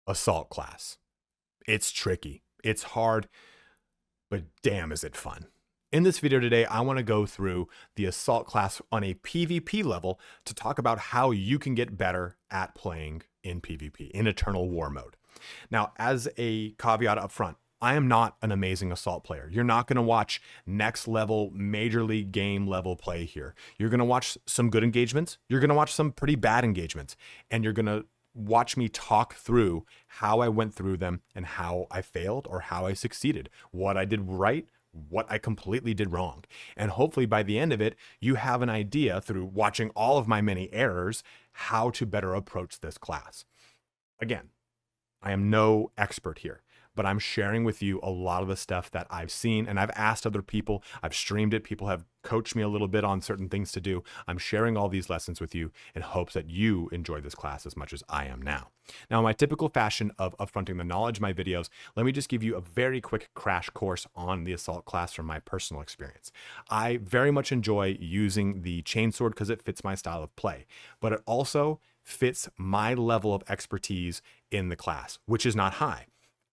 assault class. It's tricky, it's hard, but damn is it fun. In this video today, I want to go through the assault class on a PvP level to talk about how you can get better at playing in PvP, in Eternal War mode. Now, as a caveat up front, I am not an amazing assault player. You're not going to watch next level, major league game level play here. You're going to watch some good engagements. You're going to watch some pretty bad engagements. And you're going to watch me talk through how I went through them and how I failed or how I succeeded, what I did right, what I completely did wrong. And hopefully by the end of it, you have an idea through watching all of my many errors, how to better approach this class. Again, I am no expert here, but I'm sharing with you a lot of the stuff that I've seen, and I've asked other people, I've streamed it, people have coached me a little bit on certain things to do. I'm sharing all these lessons with you in hopes that you enjoy this class as much as I am now. Now, in my typical fashion of upfronting the knowledge in my videos, let me just give you a very quick crash course on the assault class from my personal experience. I very much enjoy using the chainsword because it fits my style of play, but it also fits my level of expertise in the class, which is not high.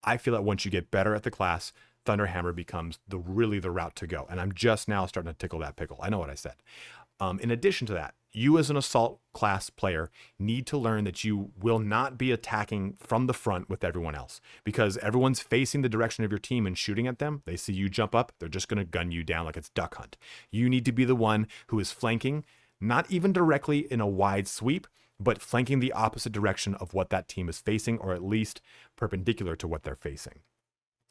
I feel that once you get better at the class, Thunderhammer becomes really the route to go. And I'm just now starting to tickle that pickle. I know what I said. In addition to that, you as an assault class player need to learn that you will not be attacking from the front with everyone else, because everyone's facing the direction of your team and shooting at them. They see you jump up, they're just going to gun you down like it's duck hunt. You need to be the one who is flanking, not even directly in a wide sweep, but flanking the opposite direction of what that team is facing, or at least perpendicular to what they're facing.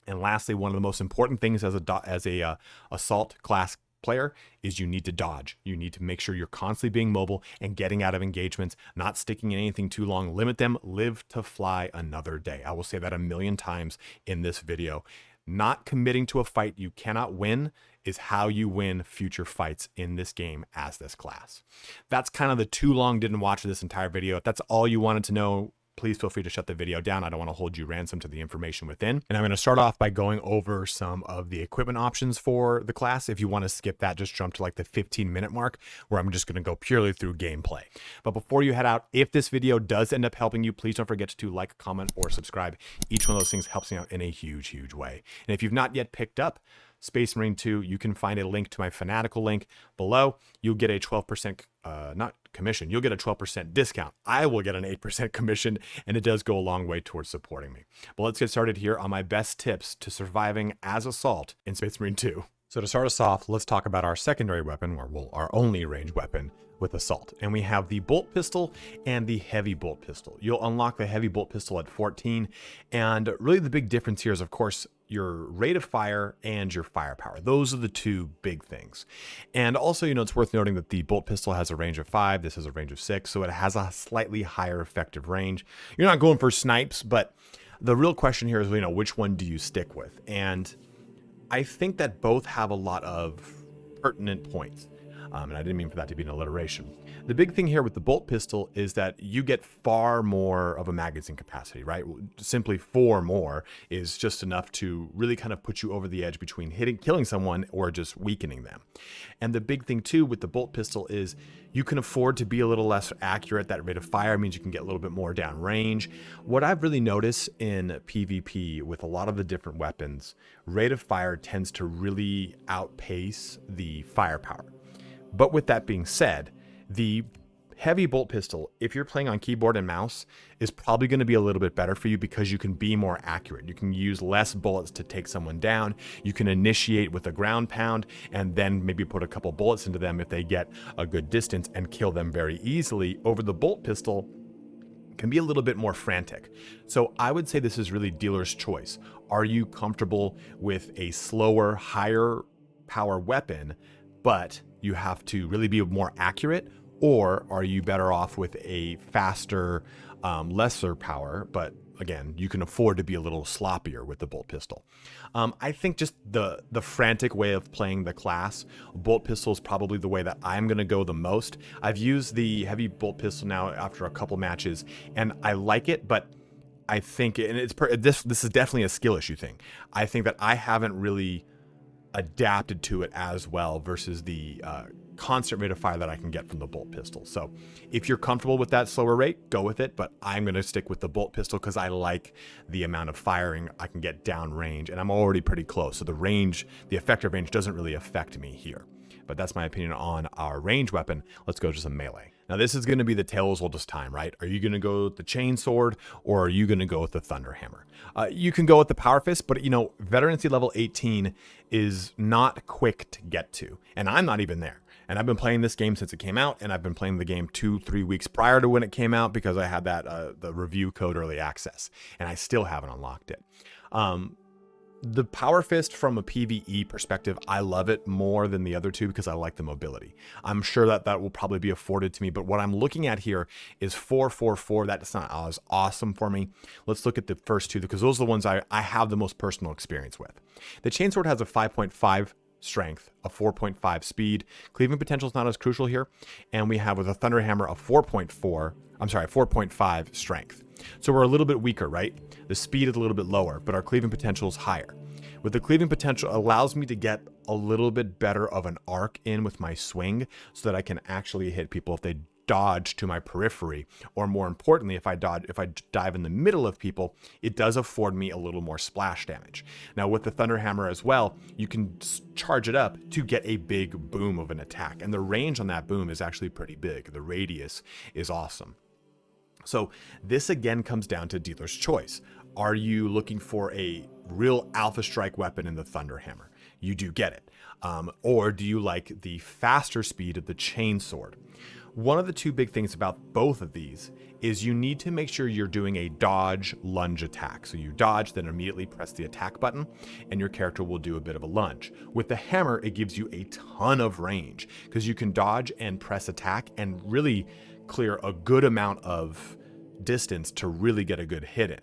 And lastly, one of the most important things as a assault class player is you need to dodge. You need to make sure you're constantly being mobile and getting out of engagements, not sticking in anything too long. Limit them, live to fly another day. I will say that 1,000,000 times in this video. Not committing to a fight you cannot win is how you win future fights in this game as this class. That's kind of the too long didn't watch this entire video. If that's all you wanted to know, please feel free to shut the video down. I don't want to hold you ransom to the information within. And I'm going to start off by going over some of the equipment options for the class. If you want to skip that, just jump to like the 15-minute mark where I'm just going to go purely through gameplay. But before you head out, if this video does end up helping you, please don't forget to like, comment, or subscribe. Each one of those things helps me out in a huge, huge way. And if you've not yet picked up Space Marine 2, you can find a link to my Fanatical link below. You'll get a 12%, not commission, you'll get a 12% discount. I will get an 8% commission, and it does go a long way towards supporting me. But let's get started here on my best tips to surviving as Assault in Space Marine 2. So to start us off, let's talk about our secondary weapon, or well, our only range weapon with Assault. And we have the bolt pistol and the heavy bolt pistol. You'll unlock the heavy bolt pistol at 14. And really the big difference here is, of course, your rate of fire and your firepower. Those are the two big things. And also, it's worth noting that the bolt pistol has a range of 5. This has a range of 6. So it has a slightly higher effective range. You're not going for snipes, but the real question here is, which one do you stick with? And I think that both have a lot of pertinent points. And I didn't mean for that to be an alliteration. The big thing here with the bolt pistol is that you get far more of a magazine capacity, right? Simply 4 more is just enough to really kind of put you over the edge between killing someone or just weakening them. And the big thing too with the bolt pistol is you can afford to be a little less accurate. That rate of fire means you can get a little bit more down range. What I've really noticed in PvP with a lot of the different weapons, rate of fire tends to really outpace the firepower. But with that being said, the heavy bolt pistol, if you're playing on keyboard and mouse, is probably going to be a little bit better for you because you can be more accurate. You can use less bullets to take someone down. You can initiate with a ground pound and then maybe put a couple bullets into them if they get a good distance and kill them very easily. Over the bolt pistol, can be a little bit more frantic. So I would say this is really dealer's choice. Are you comfortable with a slower, higher power weapon, but you have to really be more accurate? Or are you better off with a faster, lesser power, but again, you can afford to be a little sloppier with the bolt pistol? I think just the frantic way of playing the class, bolt pistol is probably the way that I'm going to go the most. I've used the heavy bolt pistol now after a couple matches, and I like it, but I think, and this is definitely a skill issue thing. I think that I haven't really adapted to it as well versus the constant rate of fire that I can get from the bolt pistol. So if you're comfortable with that slower rate, go with it, but I'm going to stick with the bolt pistol because I like the amount of firing I can get down range, and I'm already pretty close. So the range, the effective range doesn't really affect me here. But that's my opinion on our range weapon. Let's go to some melee. Now this is going to be the tale as old as time, right? Are you going to go with the chainsword or are you going to go with the thunderhammer? You can go with the power fist, but veterancy level 18 is not quick to get to, and I'm not even there. And I've been playing this game since it came out, and I've been playing the game 2-3 weeks prior to when it came out because I had that the review code early access, and I still haven't unlocked it. The power fist from a PvE perspective, I love it more than the other two because I like the mobility. I'm sure that will probably be afforded to me, but what I'm looking at here is 444. That's not as awesome for me. Let's look at the first two because those are the ones I have the most personal experience with. The chainsword has a 5.5 strength, a 4.5 speed. Cleaving potential is not as crucial here. And we have with a thunderhammer a 4.5 strength. So we're a little bit weaker, right? The speed is a little bit lower, but our cleaving potential is higher. With the cleaving potential, allows me to get a little bit better of an arc in with my swing so that I can actually hit people if they dodge to my periphery, or more importantly, if I dive in the middle of people, it does afford me a little more splash damage. Now with the thunderhammer as well, you can charge it up to get a big boom of an attack, and the range on that boom is actually pretty big. The radius is awesome. So this again comes down to dealer's choice. Are you looking for a real alpha strike weapon in the thunderhammer? You do get it. Or do you like the faster speed of the chainsword? One of the two big things about both of these is you need to make sure you're doing a dodge lunge attack. So you dodge, then immediately press the attack button, and your character will do a bit of a lunge. With the hammer, it gives you a ton of range because you can dodge and press attack and really clear a good amount of distance to really get a good hit in.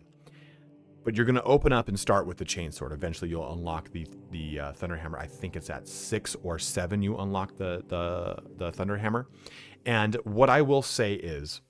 But you're going to open up and start with the chainsword. Eventually, you'll unlock the thunderhammer. I think it's at 6 or 7 you unlock the thunderhammer. And what I will say is,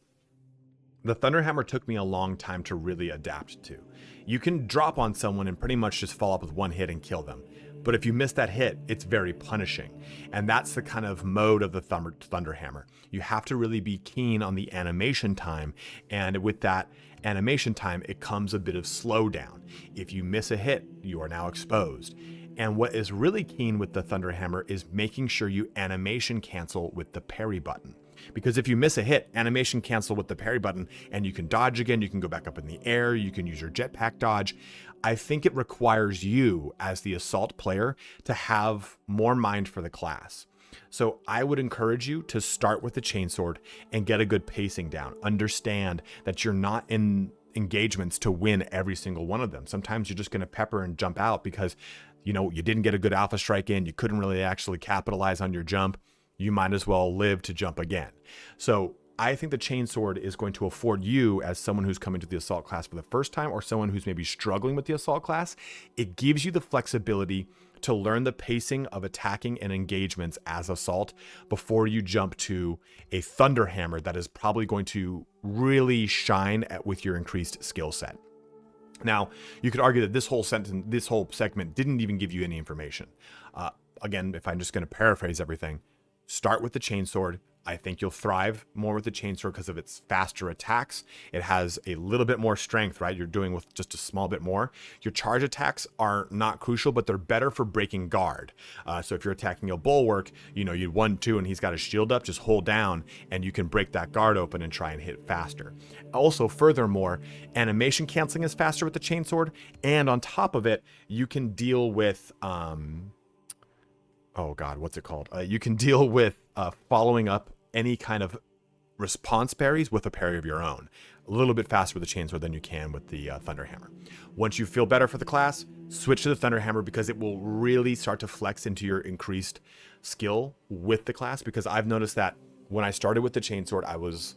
the thunderhammer took me a long time to really adapt to. You can drop on someone and pretty much just follow up with one hit and kill them. But if you miss that hit, it's very punishing. And that's the kind of mode of the thunderhammer. You have to really be keen on the animation time. And with that animation time, it comes a bit of slowdown. If you miss a hit, you are now exposed. And what is really keen with the thunderhammer is making sure you animation cancel with the parry button. Because if you miss a hit, animation cancel with the parry button, and you can dodge again, you can go back up in the air, you can use your jetpack dodge. I think it requires you, as the assault player, to have more mind for the class. So I would encourage you to start with the chainsword and get a good pacing down. Understand that you're not in engagements to win every single one of them. Sometimes you're just going to pepper and jump out because, you didn't get a good alpha strike in, you couldn't really actually capitalize on your jump. You might as well live to jump again. So I think the chainsword is going to afford you, as someone who's coming to the assault class for the first time, or someone who's maybe struggling with the assault class, it gives you the flexibility to learn the pacing of attacking and engagements as assault before you jump to a thunderhammer that is probably going to really shine with your increased skill set. Now, you could argue that this whole segment didn't even give you any information. Again, if I'm just going to paraphrase everything, start with the chainsword. I think you'll thrive more with the chainsword because of its faster attacks. It has a little bit more strength, right? You're doing with just a small bit more. Your charge attacks are not crucial, but they're better for breaking guard. So if you're attacking a bulwark, you 1-2 and he's got his shield up, just hold down and you can break that guard open and try and hit faster. Also, furthermore, animation canceling is faster with the chainsword. And on top of it, you can deal with, oh God, what's it called? You can deal with following up any kind of response parries with a parry of your own. A little bit faster with the chainsword than you can with the thunderhammer. Once you feel better for the class, switch to the thunderhammer because it will really start to flex into your increased skill with the class. Because I've noticed that when I started with the chainsword, I was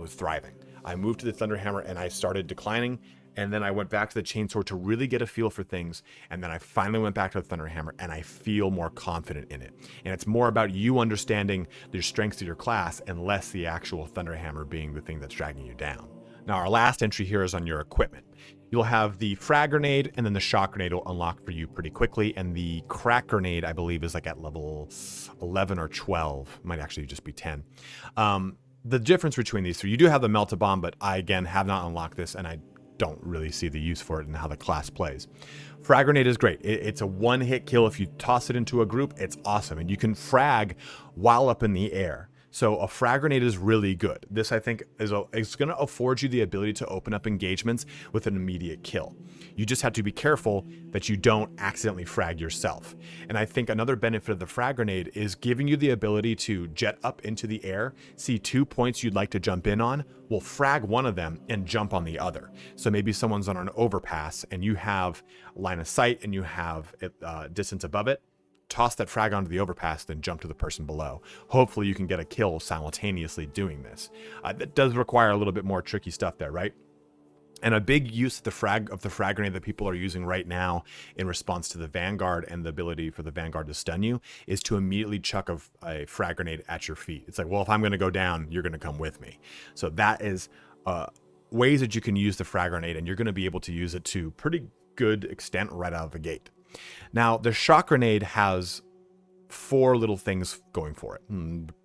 thriving. I moved to the thunderhammer and I started declining. And then I went back to the chainsword to really get a feel for things. And then I finally went back to the thunderhammer and I feel more confident in it. And it's more about you understanding your strengths of your class and less the actual thunderhammer being the thing that's dragging you down. Now, our last entry here is on your equipment. you'll have the frag grenade, and then the shock grenade will unlock for you pretty quickly. And the crack grenade, I believe, is like at level 11 or 12. Might actually just be 10. The difference between these three, you do have the melt-a-bomb, but I, again, have not unlocked this, and I don't really see the use for it and how the class plays. Frag grenade is great. It's a one-hit kill. If you toss it into a group, it's awesome. And you can frag while up in the air. So a frag grenade is really good. This, I think, is going to afford you the ability to open up engagements with an immediate kill. You just have to be careful that you don't accidentally frag yourself. And I think another benefit of the frag grenade is giving you the ability to jet up into the air, see 2 points you'd like to jump in on, will frag one of them and jump on the other. So maybe someone's on an overpass and you have line of sight and you have distance above it. Toss that frag onto the overpass, then jump to the person below. Hopefully you can get a kill simultaneously doing this. That does require a little bit more tricky stuff there, right? And a big use of the frag grenade that people are using right now in response to the Vanguard and the ability for the Vanguard to stun you is to immediately chuck a frag grenade at your feet. It's like, well, if I'm going to go down, you're going to come with me. So that is ways that you can use the frag grenade, and you're going to be able to use it to pretty good extent right out of the gate. Now, the shock grenade has 4 little things going for it.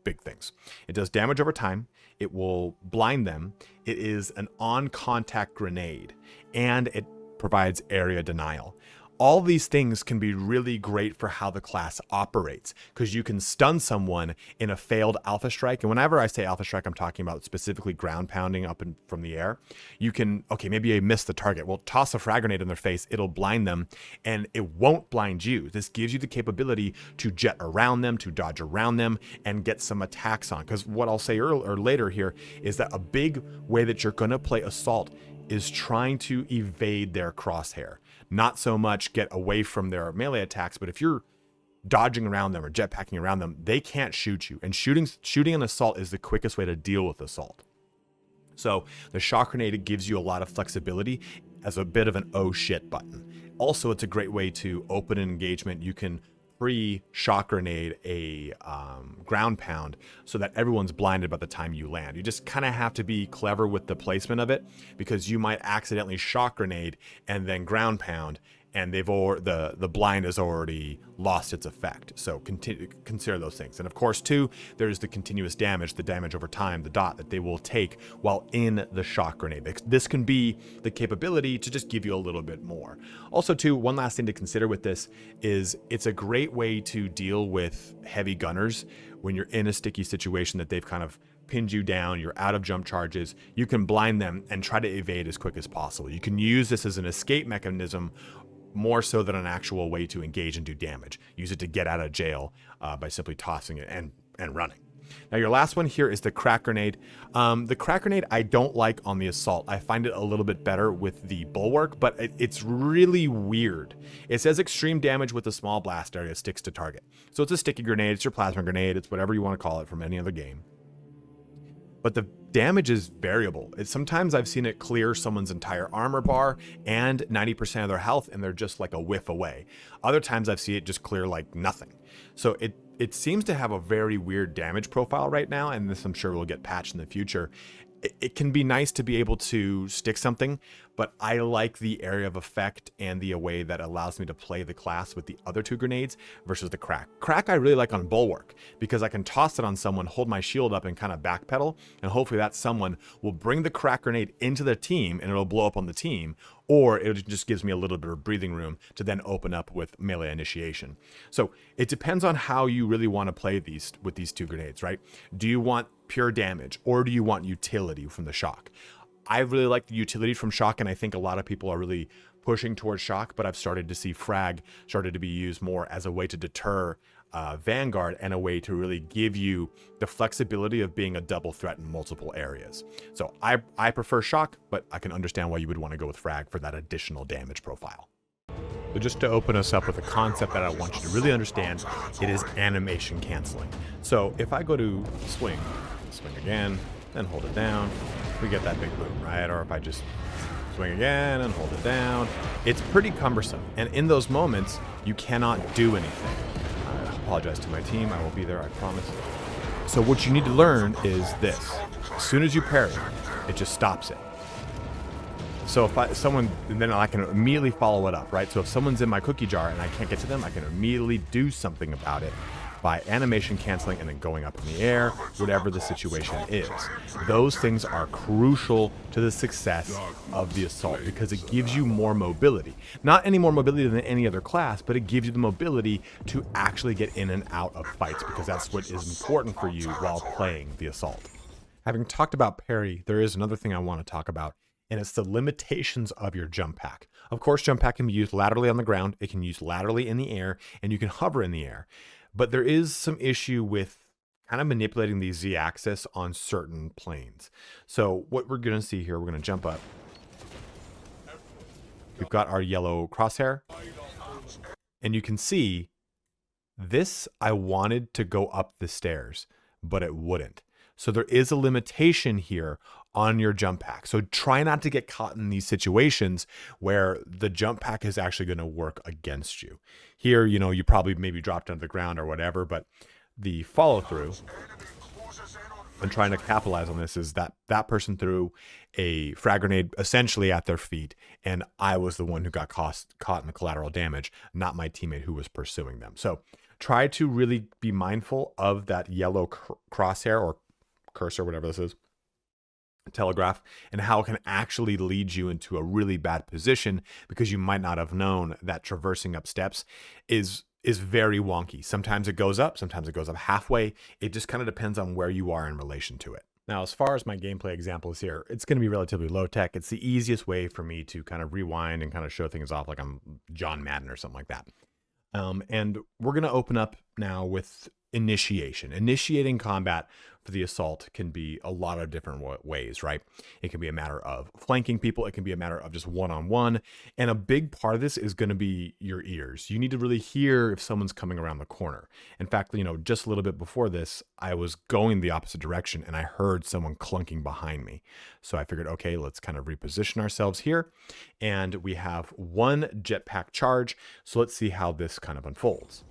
Big things. It does damage over time. It will blind them. It is an on-contact grenade, and it provides area denial. All these things can be really great for how the class operates, because you can stun someone in a failed alpha strike. And whenever I say alpha strike, I'm talking about specifically ground pounding up from the air. You can, okay, maybe I missed the target. Well, toss a frag grenade in their face. It'll blind them, and it won't blind you. This gives you the capability to jet around them, to dodge around them, and get some attacks on. Because what I'll say later here is that a big way that you're going to play Assault is trying to evade their crosshair. Not so much get away from their melee attacks, but if you're dodging around them or jetpacking around them, they can't shoot you. And shooting an Assault is the quickest way to deal with Assault. So the shock grenade gives you a lot of flexibility as a bit of an oh shit button. Also, it's a great way to open an engagement. You can pre-shock grenade a ground pound so that everyone's blinded by the time you land. You just kind of have to be clever with the placement of it, because you might accidentally shock grenade and then ground pound, and the blind has already lost its effect. So consider those things. And of course, too, there's the continuous damage, the damage over time, the dot that they will take while in the shock grenade. This can be the capability to just give you a little bit more. Also, too, one last thing to consider with this is it's a great way to deal with heavy gunners when you're in a sticky situation that they've kind of pinned you down, you're out of jump charges. You can blind them and try to evade as quick as possible. You can use this as an escape mechanism more so than an actual way to engage and do damage. Use it to get out of jail by simply tossing it and running. Now, your last one here is the crack grenade. The crack grenade I don't like on the Assault. I find it a little bit better with the Bulwark, but it's really weird. It says extreme damage with a small blast area, sticks to target. So it's a sticky grenade, it's your plasma grenade, it's whatever you want to call it from any other game. But the damage is variable. Sometimes I've seen it clear someone's entire armor bar and 90% of their health, and they're just like a whiff away. Other times I've seen it just clear like nothing. So it seems to have a very weird damage profile right now, and this I'm sure will get patched in the future. It can be nice to be able to stick something, but I like the area of effect and the way that allows me to play the class with the other 2 grenades versus the crack. Crack I really like on Bulwark, because I can toss it on someone, hold my shield up, and kind of backpedal, and hopefully that someone will bring the crack grenade into the team and it'll blow up on the team, or it just gives me a little bit of breathing room to then open up with melee initiation. So it depends on how you really want to play with these 2 grenades, right? Do you want pure damage, or do you want utility from the shock? I really like the utility from shock, and I think a lot of people are really pushing towards shock, but I've started to see frag started to be used more as a way to deter Vanguard and a way to really give you the flexibility of being a double threat in multiple areas. So I prefer shock, but I can understand why you would want to go with frag for that additional damage profile. So just to open us up with a concept that I want you to really understand, it is animation canceling. So if I go to swing again, then hold it down, we get that big boom, right? Or if I just swing again and hold it down, it's pretty cumbersome. And in those moments, you cannot do anything. I apologize to my team. I will be there, I promise. So what you need to learn is this. As soon as you parry, it just stops it. So if someone, and then I can immediately follow it up, right? So if someone's in my cookie jar and I can't get to them, I can immediately do something about it by animation canceling and then going up in the air, whatever the situation is. Those things are crucial to the success of the assault because it gives you more mobility. Not any more mobility than any other class, but it gives you the mobility to actually get in and out of fights because that's what is important for you while playing the assault. Having talked about parry, there is another thing I want to talk about, and it's the limitations of your jump pack. Of course, jump pack can be used laterally on the ground, it can be used laterally in the air, and you can hover in the air. But there is some issue with kind of manipulating the Z-axis on certain planes. So what we're going to see here, we're going to jump up. We've got our yellow crosshair. And you can see this, I wanted to go up the stairs, but it wouldn't. So there is a limitation here on your jump pack. So try not to get caught in these situations where the jump pack is actually going to work against you. Here, you know, you probably maybe dropped onto the ground or whatever, but the follow through and trying to capitalize on this is that that person threw a frag grenade essentially at their feet, and I was the one who got caught in the collateral damage, not my teammate who was pursuing them. So try to really be mindful of that yellow crosshair or cursor, whatever this is, telegraph, and how it can actually lead you into a really bad position because you might not have known that traversing up steps is very wonky. Sometimes it goes up, sometimes it goes up halfway. It just kind of depends on where you are in relation to it. Now, as far as my gameplay examples here, it's going to be relatively low tech. It's the easiest way for me to kind of rewind and kind of show things off like I'm John Madden or something like that. And we're going to open up now with initiation. Initiating combat for the assault can be a lot of different ways, right? It can be a matter of flanking people. It can be a matter of just one-on-one. And a big part of this is going to be your ears. You need to really hear if someone's coming around the corner. In fact, you know, just a little bit before this, I was going the opposite direction and I heard someone clunking behind me. So I figured, okay, let's kind of reposition ourselves here. And we have one jetpack charge. So let's see how this kind of unfolds.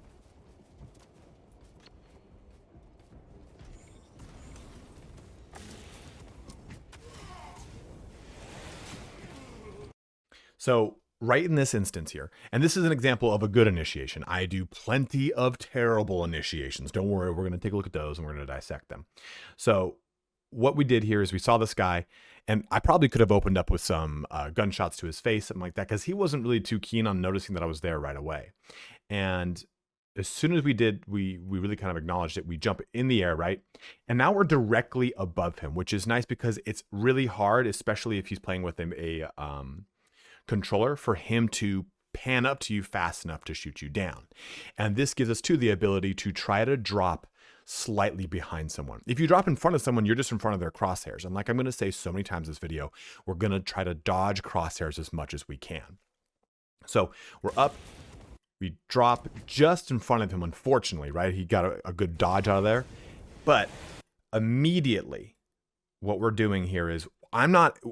So right in this instance here, and this is an example of a good initiation. I do plenty of terrible initiations. Don't worry, we're going to take a look at those and we're going to dissect them. So what we did here is we saw this guy, and I probably could have opened up with some gunshots to his face, something like that, because he wasn't really too keen on noticing that I was there right away. And as soon as we did, we really kind of acknowledged it. We jump in the air, right? And now we're directly above him, which is nice because it's really hard, especially if he's playing with a controller, for him to pan up to you fast enough to shoot you down. And this gives us too the ability to try to drop slightly behind someone. If you drop in front of someone, you're just in front of their crosshairs. And like I'm going to say so many times in this video, we're going to try to dodge crosshairs as much as we can. So we're up, we drop just in front of him, unfortunately, right? He got a good dodge out of there. But immediately what we're doing here is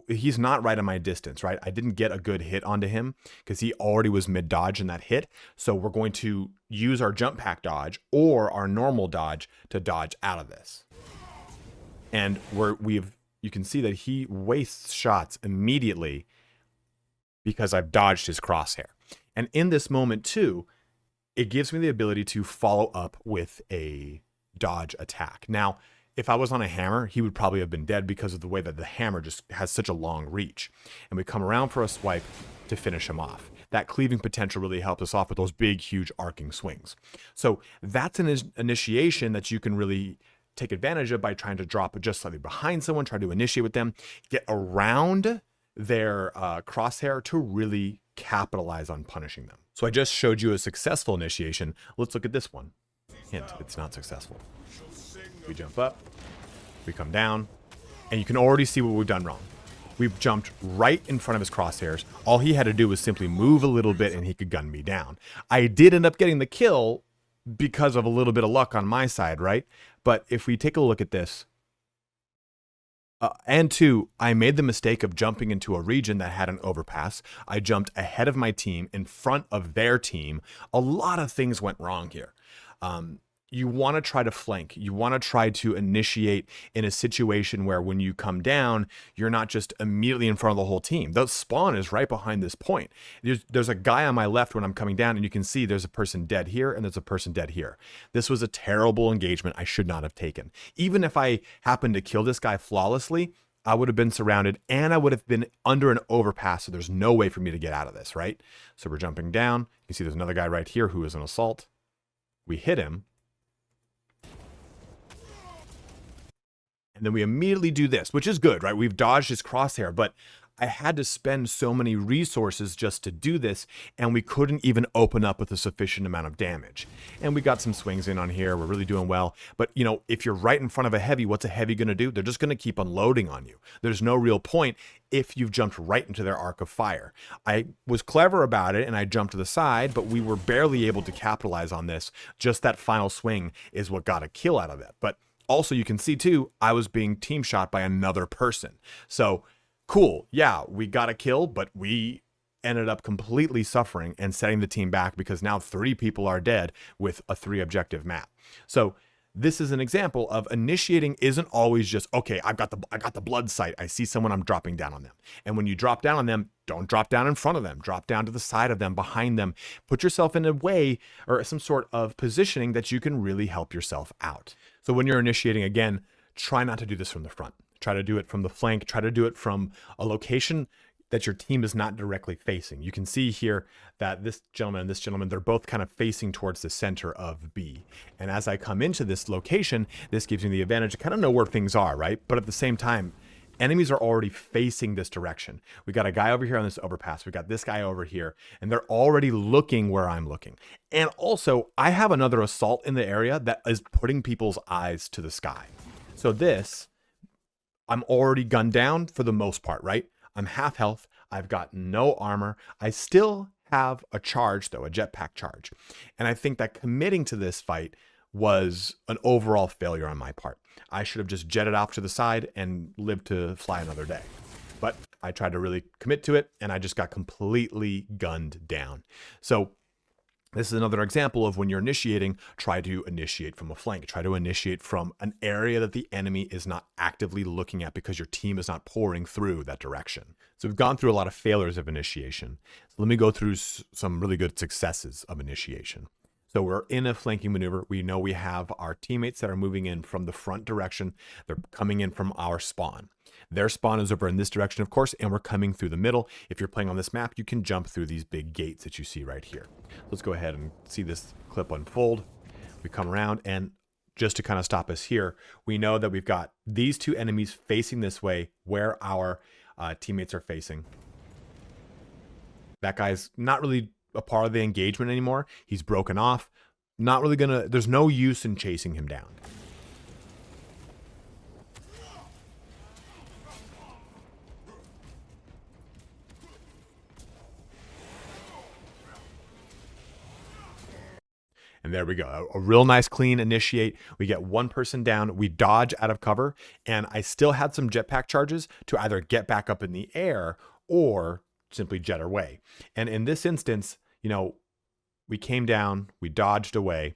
he's not right at my distance, right? I didn't get a good hit onto him because he already was mid dodge in that hit. So we're going to use our jump pack dodge or our normal dodge to dodge out of this. And you can see that he wastes shots immediately because I've dodged his crosshair. And in this moment too, it gives me the ability to follow up with a dodge attack. Now, if I was on a hammer, he would probably have been dead because of the way that the hammer just has such a long reach. And we come around for a swipe to finish him off. That cleaving potential really helps us off with those big, huge arcing swings. So that's an initiation that you can really take advantage of by trying to drop just slightly behind someone, try to initiate with them, get around their crosshair to really capitalize on punishing them. So I just showed you a successful initiation. Let's look at this one. Hint, it's not successful. We jump up, we come down, and you can already see what we've done wrong. We've jumped right in front of his crosshairs. All he had to do was simply move a little bit and he could gun me down. I did end up getting the kill because of a little bit of luck on my side, right? But if we take a look at this, and two, I made the mistake of jumping into a region that had an overpass. I jumped ahead of my team in front of their team. A lot of things went wrong here. you want to try to flank. You want to try to initiate in a situation where when you come down, you're not just immediately in front of the whole team. The spawn is right behind this point. There's a guy on my left when I'm coming down, and you can see there's a person dead here and there's a person dead here. This was a terrible engagement I should not have taken. Even if I happened to kill this guy flawlessly, I would have been surrounded and I would have been under an overpass, so there's no way for me to get out of this, right? So we're jumping down. You can see there's another guy right here who is an assault. We hit him. And then we immediately do this, which is good, right? We've dodged his crosshair, but I had to spend so many resources just to do this, and we couldn't even open up with a sufficient amount of damage. And we got some swings in on here. We're really doing well. But, you know, if you're right in front of a heavy, what's a heavy going to do? They're just going to keep unloading on you. There's no real point if you've jumped right into their arc of fire. I was clever about it, and I jumped to the side, but we were barely able to capitalize on this. Just that final swing is what got a kill out of it. But also, you can see, too, I was being team shot by another person. So, cool. Yeah, we got a kill, but we ended up completely suffering and setting the team back because now 3 people are dead with a 3-objective map. So, this is an example of initiating isn't always just, okay, I got the blood sight. I see someone, I'm dropping down on them. And when you drop down on them, don't drop down in front of them. Drop down to the side of them, behind them. Put yourself in a way or some sort of positioning that you can really help yourself out. So when you're initiating, again, try not to do this from the front. Try to do it from the flank. Try to do it from a location that your team is not directly facing. You can see here that this gentleman and this gentleman, they're both kind of facing towards the center of B. And as I come into this location, this gives me the advantage to kind of know where things are, right? But at the same time, enemies are already facing this direction. We got a guy over here on this overpass. We got this guy over here, and they're already looking where I'm looking. And also, I have another assault in the area that is putting people's eyes to the sky. So this, I'm already gunned down for the most part, right? I'm half health. I've got no armor. I still have a charge, though, a jetpack charge. And I think that committing to this fight was an overall failure on my part. I should have just jetted off to the side and lived to fly another day. But I tried to really commit to it, and I just got completely gunned down. So this is another example of when you're initiating, try to initiate from a flank. Try to initiate from an area that the enemy is not actively looking at because your team is not pouring through that direction. So we've gone through a lot of failures of initiation. So let me go through some really good successes of initiation. So we're in a flanking maneuver. We know we have our teammates that are moving in from the front direction. They're coming in from our spawn. Their spawn is over in this direction, of course, and we're coming through the middle. If you're playing on this map, you can jump through these big gates that you see right here. Let's go ahead and see this clip unfold. We come around, and just to kind of stop us here, we know that we've got these 2 enemies facing this way where our teammates are facing. That guy's not really a part of the engagement anymore. He's broken off. Not really gonna, there's no use in chasing him down. And there we go. A real nice clean initiate. We get 1 person down. We dodge out of cover. And I still had some jetpack charges to either get back up in the air or simply jet away. And in this instance, you know, we came down, we dodged away,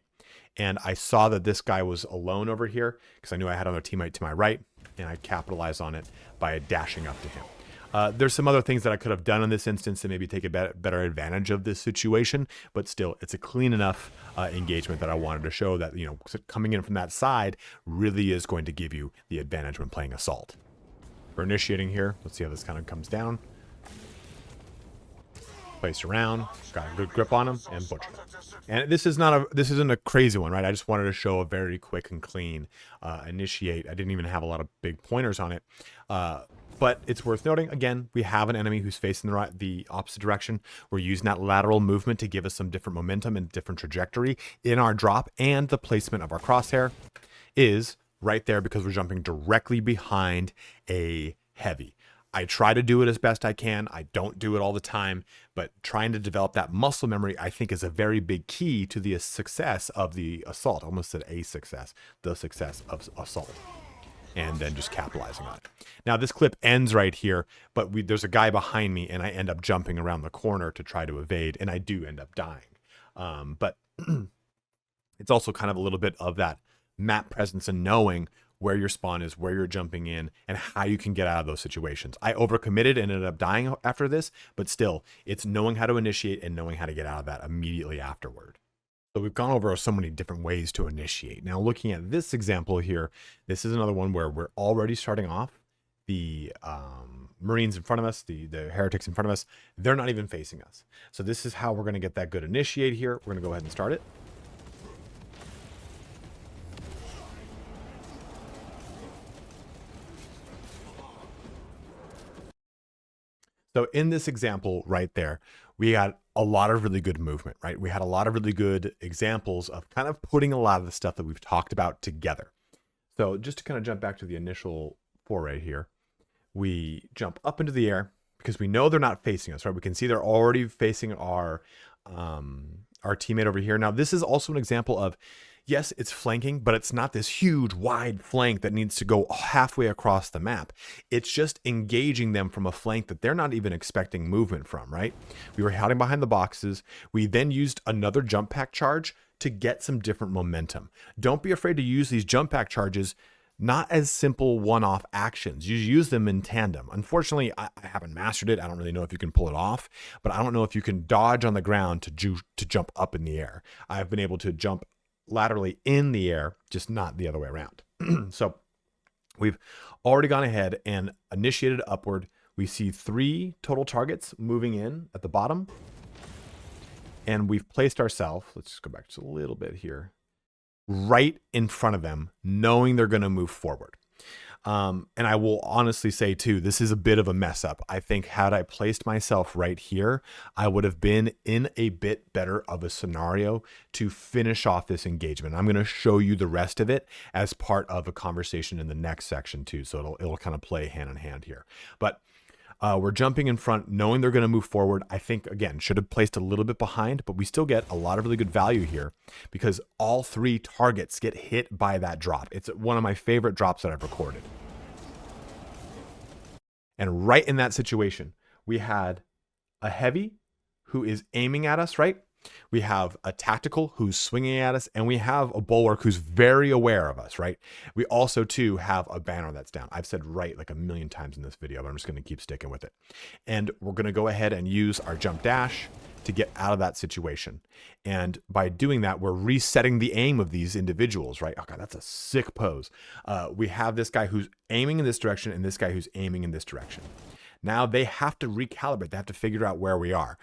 and I saw that this guy was alone over here because I knew I had another teammate to my right, and I capitalized on it by dashing up to him. There's some other things that I could have done in this instance to maybe take a better advantage of this situation, but still, it's a clean enough engagement that I wanted to show that, you know, coming in from that side really is going to give you the advantage when playing Assault. We're initiating here. Let's see how this kind of comes down. Placed around, got a good grip on him, and butchered him. And this isn't a crazy one, right? I just wanted to show a very quick and clean initiate. I didn't even have a lot of big pointers on it. But it's worth noting, again, we have an enemy who's facing the opposite direction. We're using that lateral movement to give us some different momentum and different trajectory in our drop, and the placement of our crosshair is right there because we're jumping directly behind a heavy. I try to do it as best I can. I don't do it all the time, but trying to develop that muscle memory, I think, is a very big key to the success of the Assault. I almost said a success, the success of Assault. And then just capitalizing on it. Now, this clip ends right here, but there's a guy behind me, and I end up jumping around the corner to try to evade, and I do end up dying. But It's also kind of a little bit of that map presence and knowing where your spawn is, where you're jumping in, and how you can get out of those situations. I overcommitted and ended up dying after this, but still, it's knowing how to initiate and knowing how to get out of that immediately afterward. So we've gone over so many different ways to initiate. Now, looking at this example here, this is another one where we're already starting off. The Marines in front of us, the heretics in front of us, they're not even facing us. So this is how we're going to get that good initiate here. We're going to go ahead and start it. So in this example right there, we got a lot of really good movement, right? We had a lot of really good examples of kind of putting a lot of the stuff that we've talked about together. So just to kind of jump back to the initial foray here, we jump up into the air because we know they're not facing us, right? We can see they're already facing our teammate over here. Now, this is also an example of, yes, it's flanking, but it's not this huge wide flank that needs to go halfway across the map. It's just engaging them from a flank that they're not even expecting movement from, right? We were hiding behind the boxes. We then used another jump pack charge to get some different momentum. Don't be afraid to use these jump pack charges not as simple one-off actions. You use them in tandem. Unfortunately, I haven't mastered it. I don't really know if you can pull it off, but I don't know if you can dodge on the ground to jump up in the air. I've been able to jump laterally in the air, just not the other way around. So we've already gone ahead and initiated upward. We see 3 total targets moving in at the bottom. And we've placed ourselves, let's just go back just a little bit here, right in front of them, knowing they're going to move forward. And I will honestly say too, this is a bit of a mess up. I think had I placed myself right here, I would have been in a bit better of a scenario to finish off this engagement. I'm going to show you the rest of it as part of a conversation in the next section too. So it'll kind of play hand in hand here. But we're jumping in front, knowing they're going to move forward. I think, again, should have placed a little bit behind, but we still get a lot of really good value here because all 3 targets get hit by that drop. It's one of my favorite drops that I've recorded. And right in that situation, we had a heavy who is aiming at us, right? We have a tactical who's swinging at us, and we have a bulwark who's very aware of us, right? We also, too, have a banner that's down. I've said right like a million times in this video, but I'm just going to keep sticking with it. And we're going to go ahead and use our jump dash to get out of that situation. And by doing that, we're resetting the aim of these individuals, right? Oh, God, that's a sick pose. We have this guy who's aiming in this direction and this guy who's aiming in this direction. Now they have to recalibrate. They have to figure out where we are.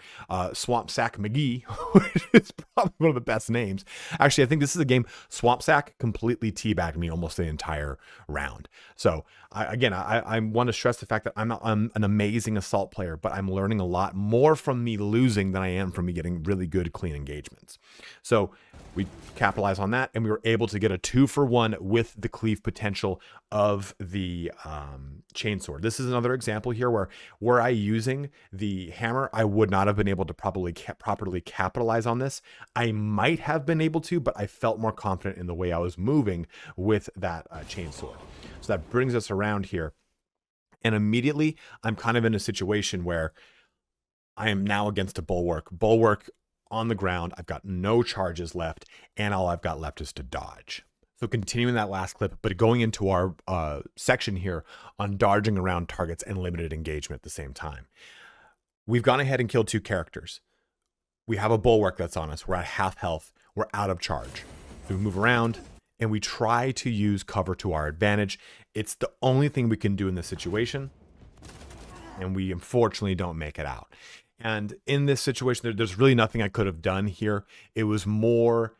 Swamp Sack McGee, which is probably one of the best names. Actually, I think this is a game. Swamp Sack completely teabagged me almost the entire round. So I want to stress the fact that I'm an amazing assault player, but I'm learning a lot more from me losing than I am from me getting really good, clean engagements. So we capitalize on that, and we were able to get a 2-for-1 with the cleave potential of the chainsword. This is another example here where were I using the hammer, I would not have been able to properly capitalize on this. I might have been able to, but I felt more confident in the way I was moving with that chainsword. So that brings us around here. And immediately, I'm kind of in a situation where I am now against a bulwark. Bulwark on the ground. I've got no charges left, and all I've got left is to dodge. So continuing that last clip, but going into our section here on dodging around targets and limited engagement at the same time. We've gone ahead and killed 2 characters. We have a bulwark that's on us. We're at half health. We're out of charge. So we move around and we try to use cover to our advantage. It's the only thing we can do in this situation. And we unfortunately don't make it out. And in this situation, there's really nothing I could have done here. It was more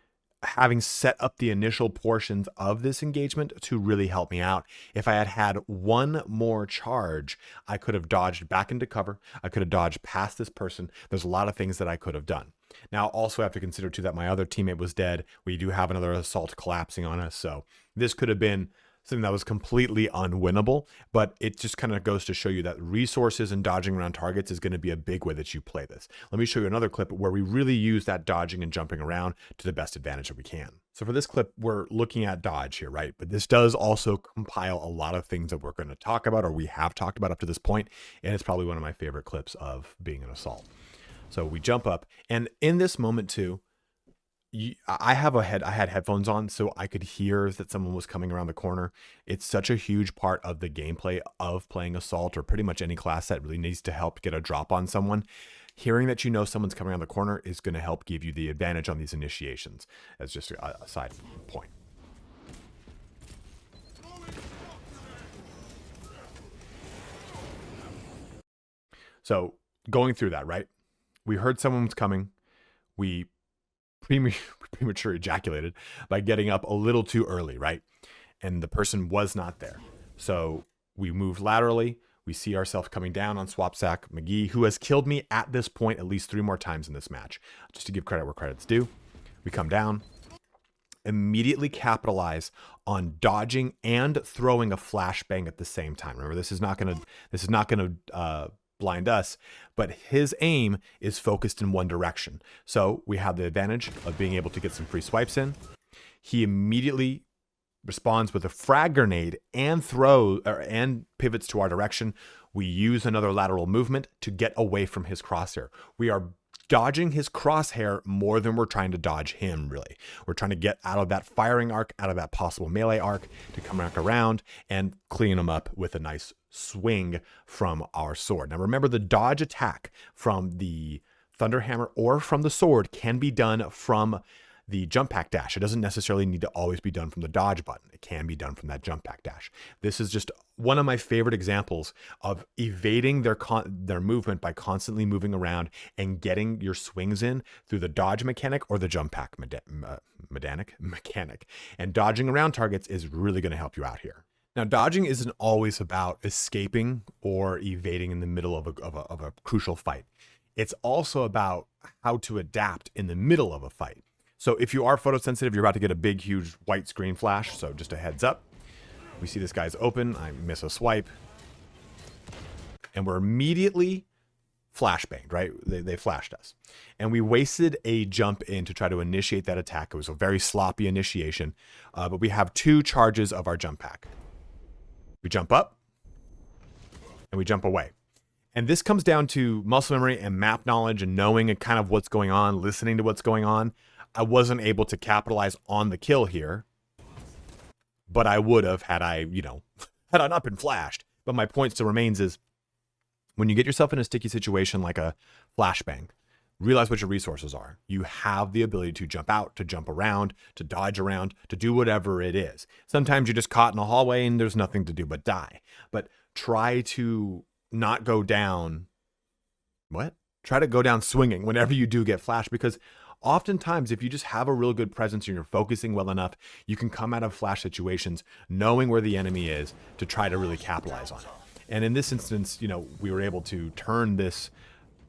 having set up the initial portions of this engagement to really help me out. If I had had 1 more charge, I could have dodged back into cover. I could have dodged past this person. There's a lot of things that I could have done. Now, also have to consider too that my other teammate was dead. We do have another assault collapsing on us. So this could have been something that was completely unwinnable, but it just kind of goes to show you that resources and dodging around targets is going to be a big way that you play this. Let me show you another clip where we really use that dodging and jumping around to the best advantage that we can. So for this clip, we're looking at dodge here, right? But this does also compile a lot of things that we're going to talk about, or we have talked about up to this point, and it's probably one of my favorite clips of being an assault. So we jump up, and in this moment too, I had headphones on, so I could hear that someone was coming around the corner. It's such a huge part of the gameplay of playing Assault, or pretty much any class that really needs to help get a drop on someone. Hearing that someone's coming around the corner is going to help give you the advantage on these initiations, as just a side point. So going through that, right? We heard someone was coming. We premature ejaculated by getting up a little too early, right? And the person was not there. So we moved laterally. We see ourselves coming down on Swapsack McGee, who has killed me at this point at least 3 more times in this match. Just to give credit where credit's due. We come down, immediately capitalize on dodging and throwing a flashbang at the same time. Remember, this is not gonna blind us, but his aim is focused in one direction. So we have the advantage of being able to get some free swipes in. He immediately responds with a frag grenade and pivots to our direction. We use another lateral movement to get away from his crosshair. We are dodging his crosshair more than we're trying to dodge him, really. We're trying to get out of that firing arc, out of that possible melee arc, to come back around and clean him up with a nice swing from our sword. Now remember, the dodge attack from the Thunderhammer or from the sword can be done from the jump pack dash. It doesn't necessarily need to always be done from the dodge button. It can be done from that jump pack dash. This is just one of my favorite examples of evading their movement by constantly moving around and getting your swings in through the dodge mechanic or the jump pack mechanic. And dodging around targets is really going to help you out here. Now, dodging isn't always about escaping or evading in the middle of a crucial fight. It's also about how to adapt in the middle of a fight. So if you are photosensitive, you're about to get a big, huge white screen flash. So just a heads up. We see this guy's open. I miss a swipe. And we're immediately flashbanged, right? They flashed us. And we wasted a jump in to try to initiate that attack. It was a very sloppy initiation. But we have 2 charges of our jump pack. We jump up. And we jump away. And this comes down to muscle memory and map knowledge and knowing and kind of what's going on, listening to what's going on. I wasn't able to capitalize on the kill here, but I would have had I not been flashed. But my point still remains is when you get yourself in a sticky situation like a flashbang, realize what your resources are. You have the ability to jump out, to jump around, to dodge around, to do whatever it is. Sometimes you're just caught in a hallway and there's nothing to do but die. But try to not go down. Try to go down swinging whenever you do get flashed, because oftentimes, if you just have a real good presence and you're focusing well enough, you can come out of flash situations knowing where the enemy is to try to really capitalize on it. And in this instance, we were able to turn this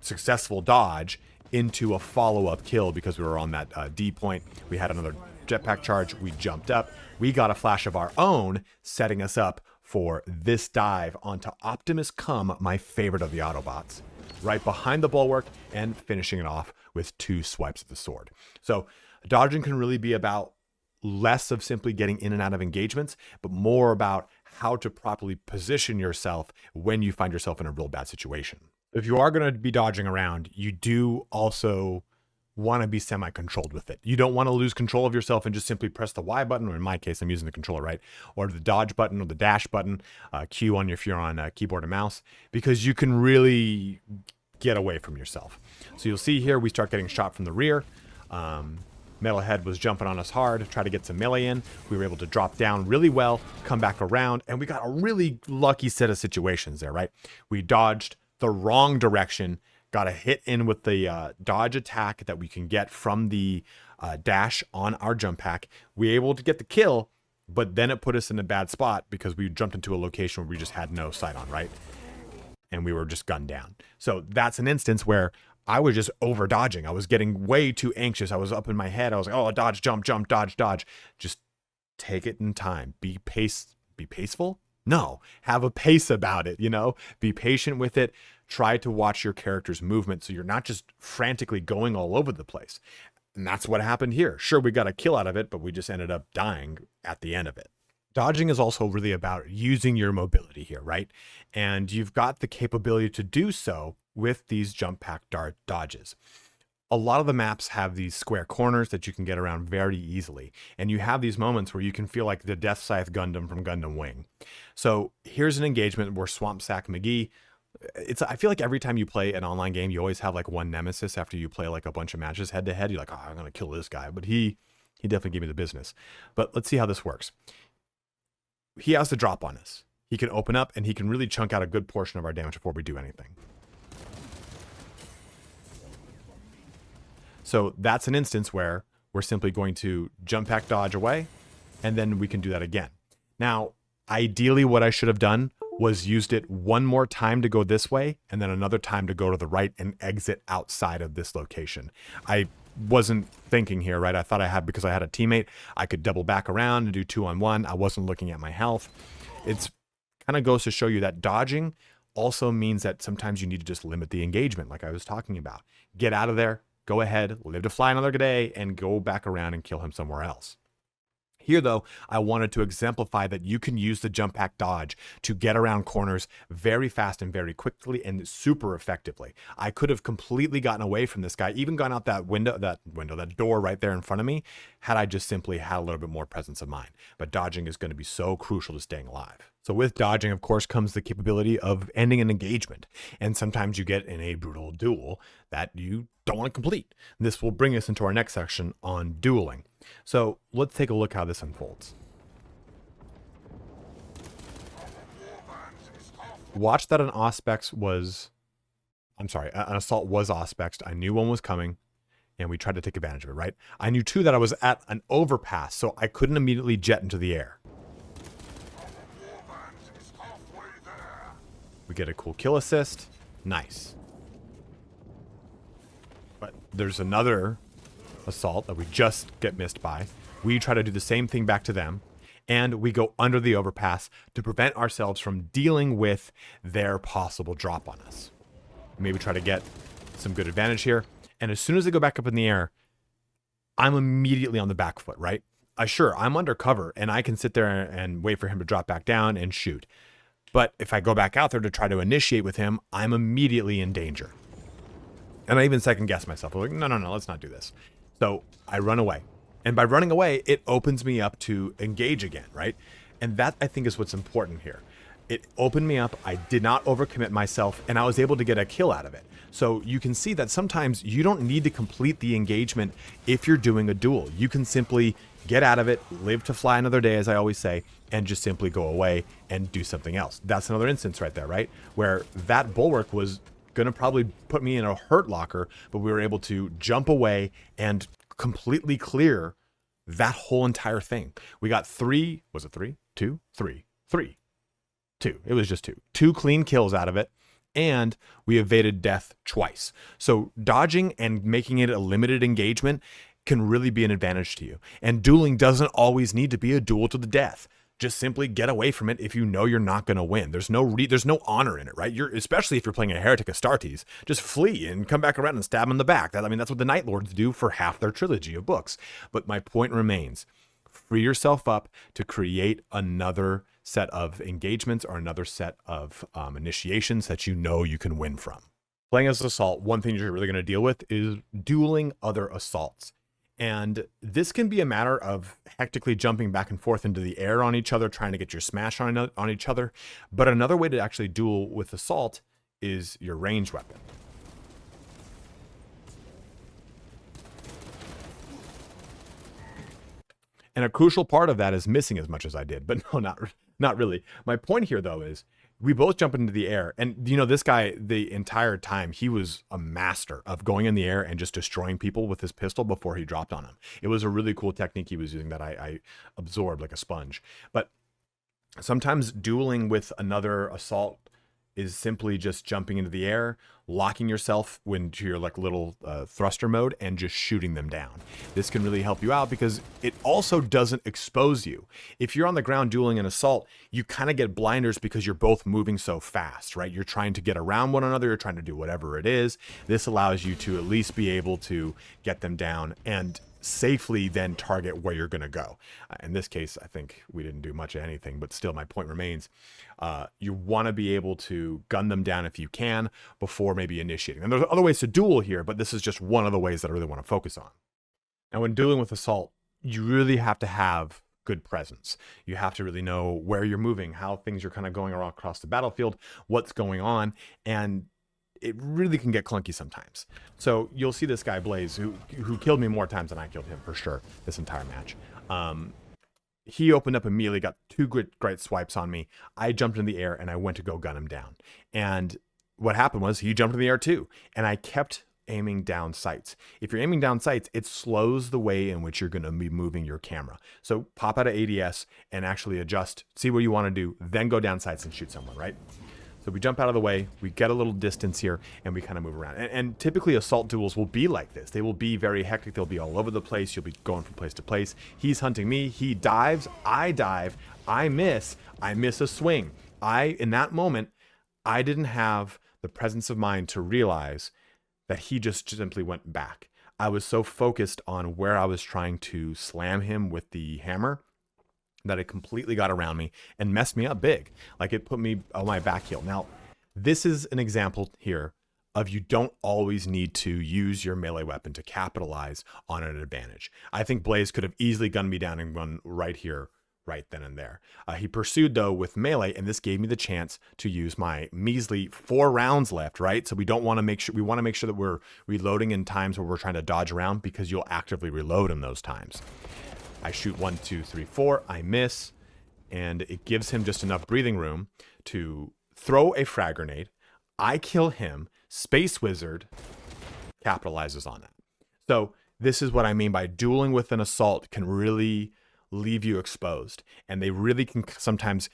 successful dodge into a follow-up kill because we were on that D point. We had another jetpack charge. We jumped up. We got a flash of our own, setting us up for this dive onto Optimus Cum, my favorite of the Autobots, right behind the bulwark, and finishing it off with 2 swipes of the sword. So dodging can really be about less of simply getting in and out of engagements, but more about how to properly position yourself when you find yourself in a real bad situation. If you are going to be dodging around, you do also want to be semi-controlled with it. You don't want to lose control of yourself and just simply press the Y button, or in my case, I'm using the controller, right? Or the dodge button or the dash button, Q on if you're on keyboard and mouse, because you can really get away from yourself. So you'll see here, we start getting shot from the rear. Metalhead was jumping on us hard, try to get some melee in. We were able to drop down really well, come back around, and we got a really lucky set of situations there, right? We dodged the wrong direction, got a hit in with the dodge attack that we can get from the dash on our jump pack. We were able to get the kill, but then it put us in a bad spot because we jumped into a location where we just had no sight on, right? And we were just gunned down. So that's an instance where I was just over dodging. I was getting way too anxious. I was up in my head. I was like, oh, dodge, jump, jump, dodge, dodge. Just take it in time. Be paceful? No, have a pace about it, be patient with it. Try to watch your character's movement so you're not just frantically going all over the place. And that's what happened here. Sure, we got a kill out of it, but we just ended up dying at the end of it. Dodging is also really about using your mobility here, right? And you've got the capability to do so with these jump pack dart dodges. A lot of the maps have these square corners that you can get around very easily. And you have these moments where you can feel like the Death Scythe Gundam from Gundam Wing. So here's an engagement where Swamp Sack McGee, I feel like every time you play an online game, you always have like one nemesis after you play like a bunch of matches head to head. You're like, oh, I'm going to kill this guy. But he definitely gave me the business. But let's see how this works. He has to drop on us. He can open up and he can really chunk out a good portion of our damage before we do anything. So that's an instance where we're simply going to jump pack dodge away, and then we can do that again. Now, ideally what I should have done was used it one more time to go this way, and then another time to go to the right and exit outside of this location. I wasn't thinking here, right? I thought I had, because I had a teammate, I could double back around and do 2-on-1. I wasn't looking at my health. It's kind of goes to show you that dodging also means that sometimes you need to just limit the engagement, like I was talking about. Get out of there. Go ahead, live to fly another day, and go back around and kill him somewhere else. Here, though, I wanted to exemplify that you can use the jump pack dodge to get around corners very fast and very quickly and super effectively. I could have completely gotten away from this guy, even gone out that door right there in front of me, had I just simply had a little bit more presence of mind. But dodging is going to be so crucial to staying alive. So with dodging, of course, comes the capability of ending an engagement. And sometimes you get in a brutal duel that you don't want to complete. This will bring us into our next section on dueling. So let's take a look how this unfolds. Watch that an auspex was, an assault was auspexed. I knew one was coming, and we tried to take advantage of it, right? I knew too that I was at an overpass, so I couldn't immediately jet into the air. We get a cool kill assist. Nice. But there's another assault that we just get missed by. We try to do the same thing back to them, and we go under the overpass to prevent ourselves from dealing with their possible drop on us. Maybe try to get some good advantage here. And as soon as they go back up in the air, I'm immediately on the back foot, right? Sure, I'm undercover, and I can sit there and wait for him to drop back down and shoot. But if I go back out there to try to initiate with him, I'm immediately in danger. And I even second guess myself. I'm like, no, let's not do this. So I run away. And by running away, it opens me up to engage again, right? And that, I think, is what's important here. It opened me up. I did not overcommit myself, and I was able to get a kill out of it. So you can see that sometimes you don't need to complete the engagement if you're doing a duel. You can simply get out of it, live to fly another day, as I always say, and just simply go away and do something else. That's another instance right there, right? Where that bulwark was going to probably put me in a hurt locker, but we were able to jump away and completely clear that whole entire thing. We got three. It was just two clean kills out of it, and we evaded death twice. So dodging and making it a limited engagement can really be an advantage to you. And dueling doesn't always need to be a duel to the death. Just simply get away from it if you know you're not going to win. There's no honor in it, right? Especially if you're playing a Heretic Astartes, just flee and come back around and stab him in the back. That's what the Night Lords do for half their trilogy of books. But my point remains, free yourself up to create another set of engagements or another set of initiations that you know you can win from. Playing as Assault, one thing you're really going to deal with is dueling other assaults. And this can be a matter of hectically jumping back and forth into the air on each other, trying to get your smash on each other. But another way to actually duel with Assault is your ranged weapon. And a crucial part of that is missing as much as I did. But no, not really. My point here, though, is we both jump into the air. And, this guy, the entire time, he was a master of going in the air and just destroying people with his pistol before he dropped on them. It was a really cool technique he was using that I absorbed like a sponge. But sometimes dueling with another assault is simply just jumping into the air, locking yourself into your little thruster mode and just shooting them down. This can really help you out because it also doesn't expose you. If you're on the ground dueling an assault, you kind of get blinders because you're both moving so fast, right? You're trying to get around one another. You're trying to do whatever it is. This allows you to at least be able to get them down. And safely then target where you're going to go. In this case, I think we didn't do much of anything, but still my point remains. You want to be able to gun them down if you can before maybe initiating. And there's other ways to duel here, but this is just one of the ways that I really want to focus on. And when dueling with Assault, you really have to have good presence. You have to really know where you're moving, how things are kind of going around across the battlefield, what's going on, and it really can get clunky sometimes. So you'll see this guy Blaze, who killed me more times than I killed him for sure this entire match. He opened up immediately, got two great swipes on me. I jumped in the air and I went to go gun him down. And what happened was he jumped in the air too, and I kept aiming down sights. If you're aiming down sights, it slows the way in which you're going to be moving your camera. So pop out of ADS and actually adjust, see what you want to do, then go down sights and shoot someone, right? So we jump out of the way, we get a little distance here, and we kind of move around. And typically assault duels will be like this. They will be very hectic. They'll be all over the place. You'll be going from place to place. He's hunting me. He dives. I dive. I miss a swing. In that moment, I didn't have the presence of mind to realize that he just simply went back. I was so focused on where I was trying to slam him with the hammer that it completely got around me and messed me up big. Like it put me on my back heel. Now, this is an example here of you don't always need to use your melee weapon to capitalize on an advantage. I think Blaze could have easily gunned me down and run right here, right then and there. He pursued though with melee, and this gave me the chance to use my measly 4 rounds left, right? So we want to make sure that we're reloading in times where we're trying to dodge around, because you'll actively reload in those times. I shoot 1, 2, 3, 4, I miss, and it gives him just enough breathing room to throw a frag grenade. I kill him. Space Wizard capitalizes on that. So this is what I mean by dueling with an assault can really leave you exposed, and they really can sometimes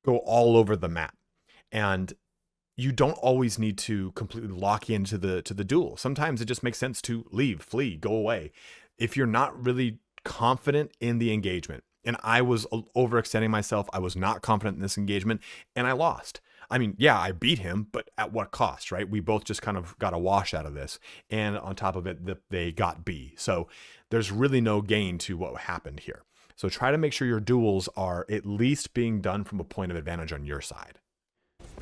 go all over the map. And you don't always need to completely lock into the duel. Sometimes it just makes sense to leave, flee, go away. If you're not really confident in the engagement, and I was overextending myself, I was not confident in this engagement, and I lost. I mean, yeah, I beat him, but at what cost, right? We both just kind of got a wash out of this, and on top of it, they got B. So there's really no gain to what happened here. So try to make sure your duels are at least being done from a point of advantage on your side.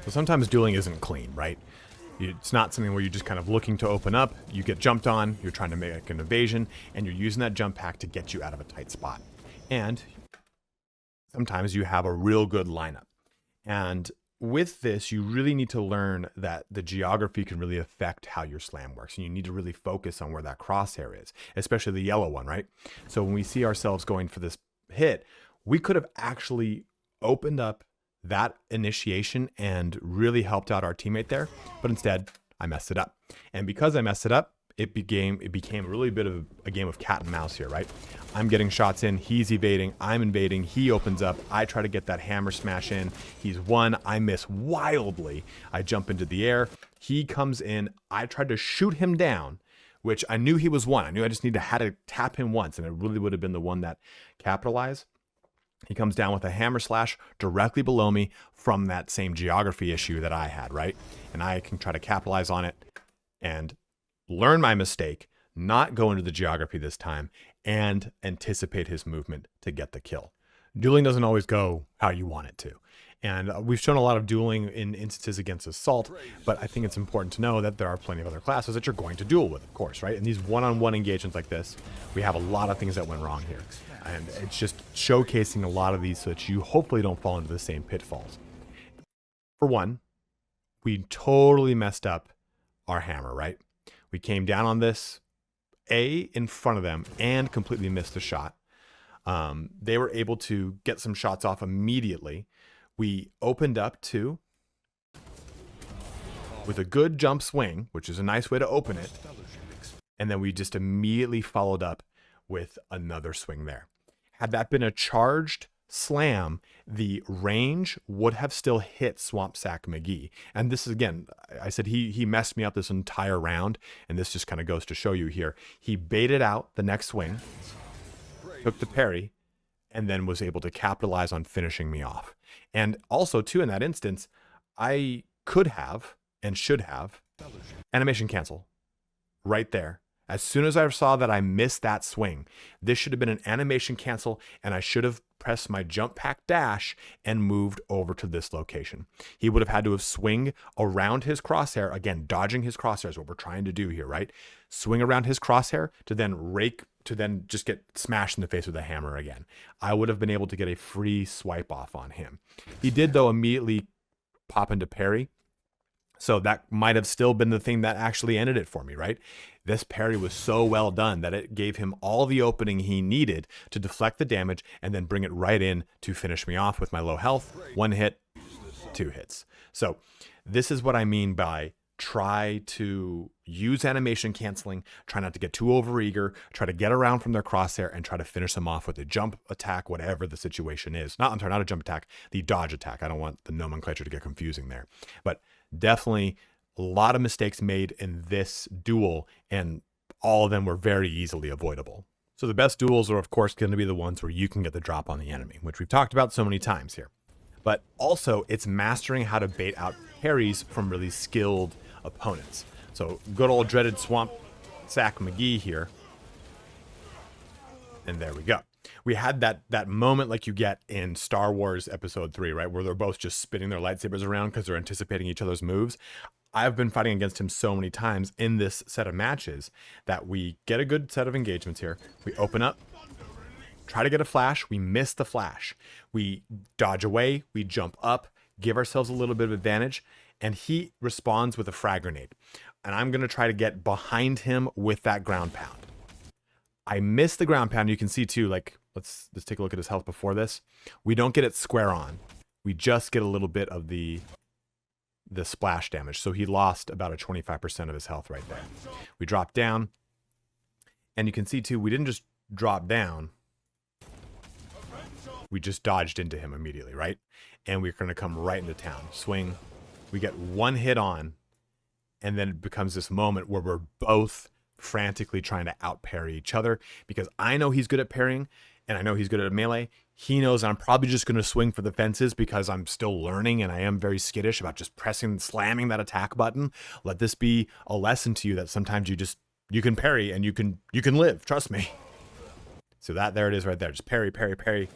So sometimes dueling isn't clean, right? It's not something where you're just kind of looking to open up, you get jumped on, you're trying to make an evasion, and you're using that jump pack to get you out of a tight spot. And sometimes you have a real good lineup. And with this, you really need to learn that the geography can really affect how your slam works. And you need to really focus on where that crosshair is, especially the yellow one, right? So when we see ourselves going for this hit, we could have actually opened up that initiation and really helped out our teammate there, but instead I messed it up. And because I messed it up, it became really a bit of a game of cat and mouse here, right? I'm getting shots in, he's evading, I'm invading, he opens up, I try to get that hammer smash in, he's one, I miss wildly, I jump into the air, he comes in, I tried to shoot him down, which I knew he was one, I knew I just had to tap him once, and it really would have been the one that capitalized. He comes down with a hammer slash directly below me from that same geography issue that I had, right? And I can try to capitalize on it and learn my mistake, not go into the geography this time, and anticipate his movement to get the kill. Dueling doesn't always go how you want it to. And we've shown a lot of dueling in instances against Assault, but I think it's important to know that there are plenty of other classes that you're going to duel with, of course, right? In these one-on-one engagements like this, we have a lot of things that went wrong here. And it's just showcasing a lot of these so that you hopefully don't fall into the same pitfalls. For one, we totally messed up our hammer, right? We came down on this in front of them and completely missed the shot. They were able to get some shots off immediately. We opened up with a good jump swing, which is a nice way to open it. And then we just immediately followed up with another swing there. Had that been a charged slam, the range would have still hit Swamp Sack McGee. And this is, again, I said he messed me up this entire round, and this just kind of goes to show you here. He baited out the next swing, took the parry, and then was able to capitalize on finishing me off. And also, too, in that instance, I could have and should have animation cancel right there As soon as I saw that I missed that swing, this should have been an animation cancel, and I should have pressed my jump pack dash and moved over to this location. He would have had to have swing around his crosshair, again, dodging his crosshair is what we're trying to do here, right? Swing around his crosshair to then just get smashed in the face with a hammer again. I would have been able to get a free swipe off on him. He did, though, immediately pop into parry. So that might have still been the thing that actually ended it for me, right? This parry was so well done that it gave him all the opening he needed to deflect the damage and then bring it right in to finish me off with my low health. 1 hit, 2 hits. So this is what I mean by try to use animation canceling, try not to get too overeager, try to get around from their crosshair and try to finish them off with a jump attack, whatever the situation is. Not a jump attack, the dodge attack. I don't want the nomenclature to get confusing there. But definitely a lot of mistakes made in this duel, and all of them were very easily avoidable. So the best duels are, of course, going to be the ones where you can get the drop on the enemy, which we've talked about so many times here. But also, it's mastering how to bait out parries from really skilled opponents. So good old dreaded Swamp Sack McGee here. And there we go. We had that moment like you get in Star Wars Episode 3, right? Where they're both just spinning their lightsabers around because they're anticipating each other's moves. I've been fighting against him so many times in this set of matches that we get a good set of engagements here. We open up, try to get a flash. We miss the flash. We dodge away. We jump up, give ourselves a little bit of advantage, and he responds with a frag grenade. And I'm going to try to get behind him with that ground pound. I miss the ground pound. You can see too, like, let's take a look at his health before this. We don't get it square on. We just get a little bit of the splash damage. So he lost about a 25% of his health right there. We drop down, and you can see too, we didn't just drop down. We just dodged into him immediately, right? And we're going to come right into town. Swing. We get 1 hit on, and then it becomes this moment where we're both frantically trying to out parry each other, because I know he's good at parrying and I know he's good at melee. He knows I'm probably just going to swing for the fences because I'm still learning and I am very skittish about just slamming that attack button. Let this be a lesson to you that sometimes you can parry and you can live. Trust me. So there it is right there. Just parry, parry, parry.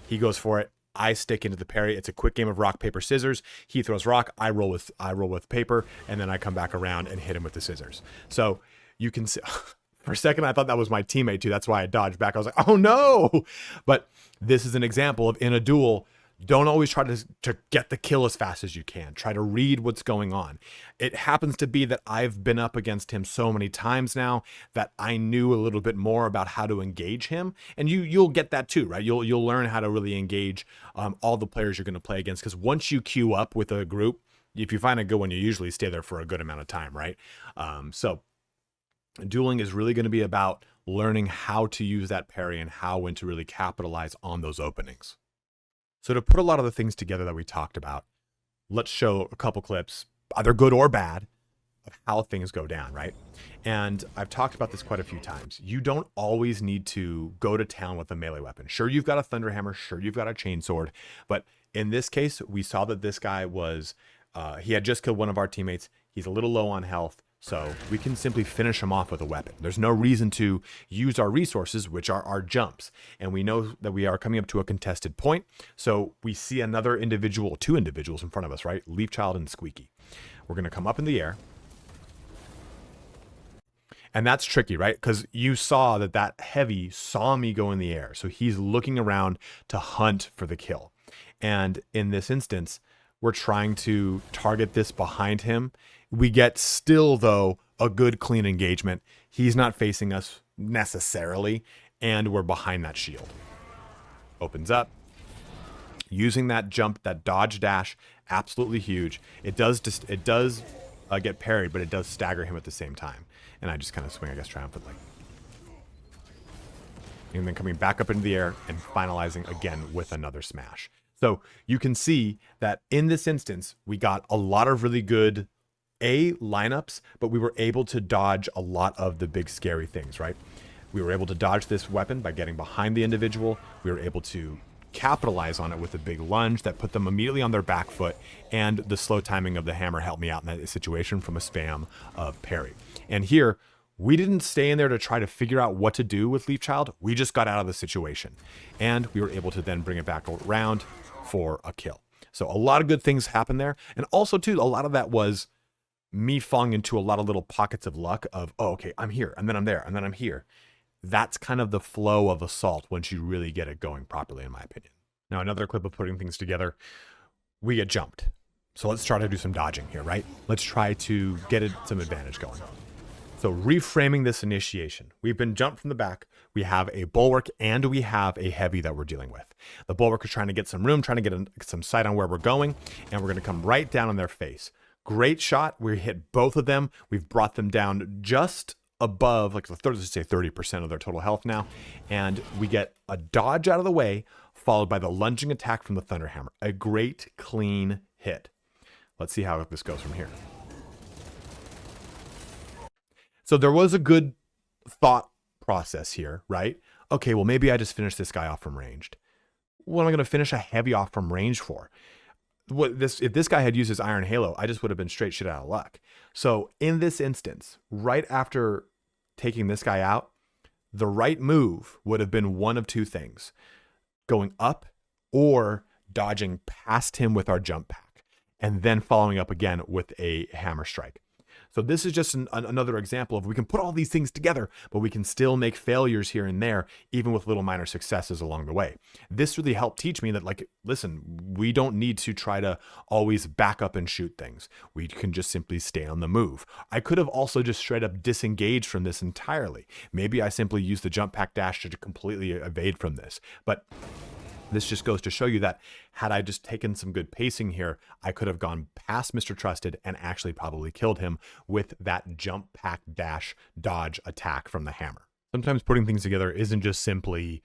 He goes for it. I stick into the parry. It's a quick game of rock, paper, scissors. He throws rock. I roll with paper, and then I come back around and hit him with the scissors. So you can see, for a second, I thought that was my teammate too. That's why I dodged back. I was like, oh no. But this is an example of, in a duel, don't always try to get the kill as fast as you can. Try to read what's going on. It happens to be that I've been up against him so many times now that I knew a little bit more about how to engage him. And you'll get that too, right? You'll learn how to really engage all the players you're going to play against. Because once you queue up with a group, if you find a good one, you usually stay there for a good amount of time, right? So dueling is really going to be about learning how to use that parry and when to really capitalize on those openings. So to put a lot of the things together that we talked about, let's show a couple clips, either good or bad, of how things go down, right? And I've talked about this quite a few times. You don't always need to go to town with a melee weapon. Sure, you've got a thunderhammer, sure, you've got a chainsword, but in this case, we saw that this guy was, he had just killed one of our teammates. He's a little low on health. So we can simply finish him off with a weapon. There's no reason to use our resources, which are our jumps. And we know that we are coming up to a contested point. So we see another individual, 2 individuals in front of us, right? Leafchild and Squeaky. We're going to come up in the air. And that's tricky, right? Because you saw that heavy saw me go in the air. So he's looking around to hunt for the kill. And in this instance, we're trying to target this behind him. We get still, though, a good clean engagement. He's not facing us necessarily, and we're behind that shield. Opens up. Using that jump, that dodge dash, absolutely huge. It does get parried, but it does stagger him at the same time. And I just kind of swing, I guess, triumphantly. And then coming back up into the air and finalizing again with another smash. So you can see that in this instance, we got a lot of really good lineups, but we were able to dodge a lot of the big scary things, right? We were able to dodge this weapon by getting behind the individual. We were able to capitalize on it with a big lunge that put them immediately on their back foot, and the slow timing of the hammer helped me out in that situation from a spam of parry. And here, We didn't stay in there to try to figure out what to do with Leaf Child. We just got out of the situation. And we were able to then bring it back around for a kill. So a lot of good things happened there. And also, too, a lot of that was me falling into a lot of little pockets of luck of, oh, okay, I'm here, and then I'm there, and then I'm here. That's kind of the flow of Assault once you really get it going properly, in my opinion. Now, another clip of putting things together, we get jumped. So let's try to do some dodging here, right? Let's try to get some advantage going. So reframing this initiation, we've been jumped from the back. We have a bulwark and we have a heavy that we're dealing with. The bulwark is trying to get some room, trying to get some sight on where we're going, and we're going to come right down on their face. Great shot. We hit both of them. We've brought them down just above, like let's say 30% of their total health now. And we get a dodge out of the way, followed by the lunging attack from the Thunderhammer. A great, clean hit. Let's see how this goes from here. So there was a good thought process here, right? Okay, well, maybe I just finish this guy off from ranged. What am I going to finish a heavy off from range for? If this guy had used his Iron Halo, I just would have been straight shit out of luck. So in this instance, right after taking this guy out, the right move would have been one of two things: going up or dodging past him with our jump pack, and then following up again with a hammer strike. So this is just another example of we can put all these things together, but we can still make failures here and there, even with little minor successes along the way. This really helped teach me that, like, listen, we don't need to try to always back up and shoot things. We can just simply stay on the move. I could have also just straight up disengaged from this entirely. Maybe I simply used the jump pack dash to completely evade from this. But this just goes to show you that had I just taken some good pacing here, I could have gone past Mr. Trusted and actually probably killed him with that jump pack dash dodge attack from the hammer. Sometimes putting things together isn't just simply